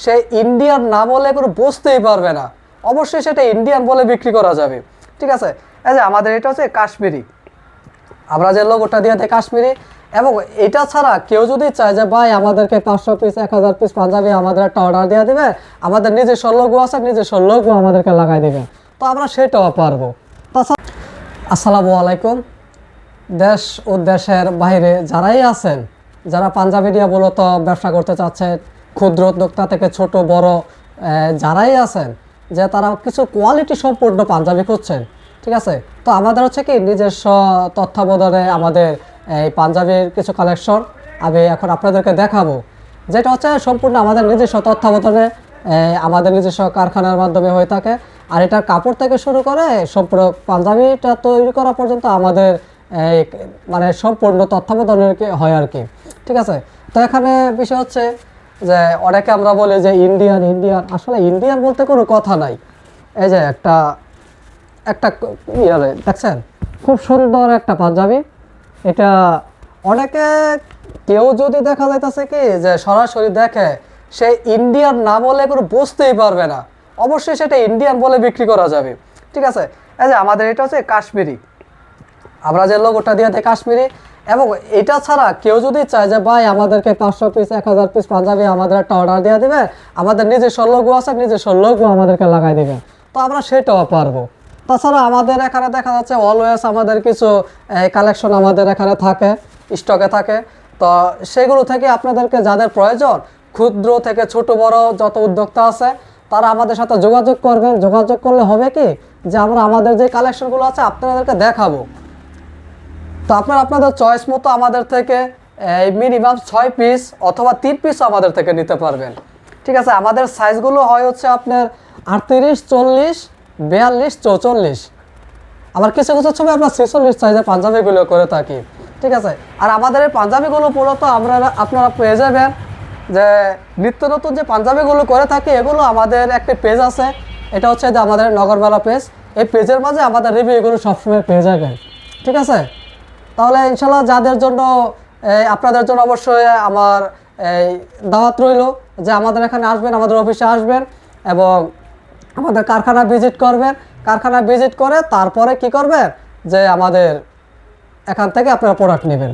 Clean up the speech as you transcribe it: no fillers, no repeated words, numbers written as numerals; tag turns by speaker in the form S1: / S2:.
S1: সে Indian না বলে কোনো বুঝতেই পারবে না, অবশ্যই সেটা ইন্ডিয়ান বলে বিক্রি করা যাবে। ঠিক আছে, এই যে আমাদের এটা হচ্ছে কাশ্মীরি, আমরা যে লোগোটা দিয়ে দেয় কাশ্মীরি। এবং এটা ছাড়া কেউ যদি চায় যে ভাই আমাদেরকে 500 পিস 1000 পিস পাঞ্জাবি আমাদের একটা অর্ডার দিয়ে দেবে, আমাদের নিজস্ব লোগো আছে, নিজস্ব লোগো আমাদেরকে লাগাই দেবে, তো আমরা সেটাও পারবো। তাছাড়া আসসালামু আলাইকুম, দেশ ও দেশের বাইরে যারাই আছেন, যারা পাঞ্জাবি দিয়ে মূলত ব্যবসা করতে চাচ্ছেন, ক্ষুদ্র উদ্যোক্তা থেকে ছোট বড় যারাই আছেন, যে তারা কিছু কোয়ালিটি সম্পূর্ণ পাঞ্জাবি খুঁজছেন। ঠিক আছে, তো আমাদের হচ্ছে কি নিজস্ব তত্ত্বাবধানে আমাদের এই পাঞ্জাবির কিছু কালেকশন আমি এখন আপনাদেরকে দেখাবো, যেটা হচ্ছে সম্পূর্ণ আমাদের নিজস্ব তত্ত্বাবধানে আমাদের নিজস্ব কারখানার মাধ্যমে হয়ে থাকে। আর এটার কাপড় থেকে শুরু করে সম্পূর্ণ পাঞ্জাবিটা তৈরি করা পর্যন্ত আমাদের মানে সম্পূর্ণ তত্ত্বাবধানের হয় আর কি। ঠিক আছে, তো এখানে বিষয় হচ্ছে যে অনেকে আমরা বলি যে ইন্ডিয়ান ইন্ডিয়ান, আসলে ইন্ডিয়ান বলতে কোনো কথা নাই। এই যে একটা একটা দেখছেন, খুব সুন্দর একটা পাঞ্জাবি। এটা অনেকে কেউ যদি দেখা যাইতেছে কি যে সরাসরি দেখে, সে ইন্ডিয়ান না বলে কোনো বুঝতেই পারবে না, অবশ্যই সেটা ইন্ডিয়ান বলে বিক্রি করা যাবে। ঠিক আছে, এই যে আমাদের এটা হচ্ছে কাশ্মীরি, আমরা যে লোগোটা দিয়ে দেয় কাশ্মীরি। এবং এটা ছাড়া কেউ যদি চায় যে ভাই আমাদেরকে 500 পিস 1000 পিস পাঞ্জাবি আমাদের একটা অর্ডার দিয়ে দেবে, আমাদের নিজস্ব লোগো আছে, নিজস্ব লোগো আমাদেরকে লাগাই দেবে, তো আমরা সেটাও পারবো। তাছাড়া আমাদের এখানে দেখা যাচ্ছে অলওয়েজ আমাদের কিছু কালেকশন আমাদের এখানে থাকে, স্টকে থাকে। তো সেগুলো থেকে আপনাদেরকে যাদের প্রয়োজন, ক্ষুদ্র থেকে ছোট বড় যত উদ্যোক্তা আছে, তারা আমাদের সাথে যোগাযোগ করবেন। যোগাযোগ করলে হবে কি যে আমরা আমাদের যে কালেকশনগুলো আছে আপনাদেরকে দেখাবো। তো আপনারা আপনাদের চয়েস মতো আমাদের থেকে মিনিমাম 6 পিস অথবা 3 পিস আমাদের থেকে নিতে পারবেন। ঠিক আছে, আমাদের সাইজগুলো হয় হচ্ছে আপনার 38, 40, 42, 44। আবার কিছু কিছু ছবি আমরা 46 সাইজের পাঞ্জাবিগুলো করে থাকি। ঠিক আছে, আর আমাদের এই পাঞ্জাবিগুলো মূলত আপনারা পেয়ে যাবেন যে নিত্য নতুন যে পাঞ্জাবিগুলো করে থাকি, এগুলো আমাদের একটা পেজ আছে, এটা হচ্ছে যে আমাদের নগরমেলা পেজ। এই পেজের মাঝে আমাদের রিভিউগুলো সবসময় পেয়ে যাবেন। ঠিক আছে, তাহলে ইনশাল্লাহ যাদের জন্য আপনাদের জন্য অবশ্যই আমার দাওয়াত রইল যে আমাদের এখানে আসবেন, আমাদের অফিসে আসবেন এবং আমাদের কারখানা ভিজিট করবেন। কারখানা ভিজিট করে তারপরে কি করবেন যে আমাদের এখান থেকে আপনারা প্রোডাক্ট নেবেন।